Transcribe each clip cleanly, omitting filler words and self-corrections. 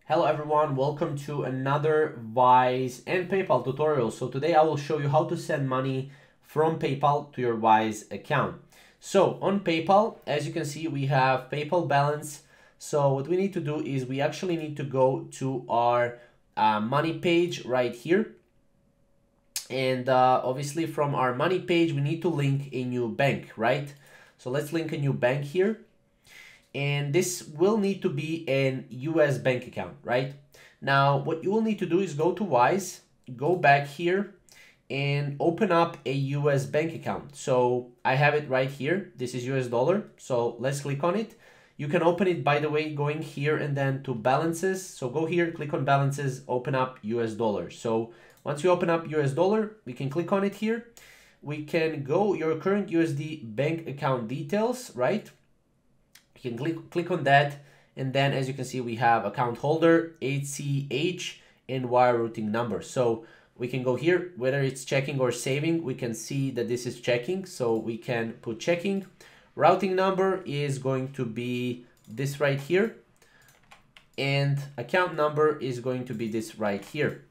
Hello everyone, welcome to another Wise and PayPal tutorial. So today I will show you how to send money from PayPal to your Wise account. So on PayPal, as you can see, we have PayPal balance. So what we need to do is we actually need to go to our money page right here. And obviously from our money page, we need to link a new bank, right? So let's link a new bank here. And this will need to be an US bank account, right? Now, what you will need to do is go to Wise, go back here and open up a US bank account. So I have it right here. This is US dollar. So let's click on it. You can open it, by the way, going here and then to balances. So go here, click on balances, open up US dollar. So once you open up US dollar, we can click on it here. We can go your current USD bank account details, right? You can click on that, and then as you can see, we have account holder, ACH, and wire routing number. So we can go here, whether it's checking or saving, we can see that this is checking. So we can put checking. Routing number is going to be this right here. And account number is going to be this right here.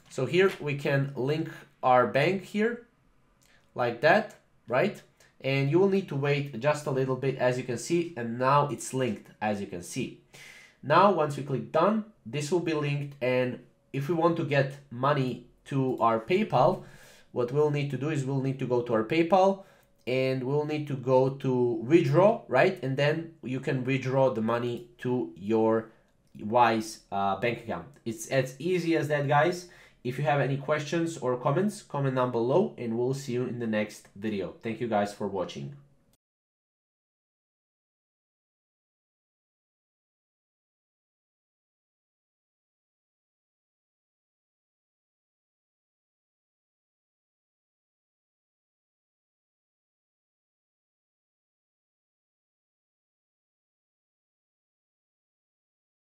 So here we can link our bank here like that, right? And you will need to wait just a little bit, as you can see, and now it's linked, as you can see. Now, once we click done, this will be linked, and if we want to get money to our PayPal, what we'll need to do is we'll need to go to our PayPal, and we'll need to go to withdraw, right? And then you can withdraw the money to your Wise bank account. It's as easy as that, guys. If you have any questions or comments, comment down below and we'll see you in the next video. Thank you guys for watching.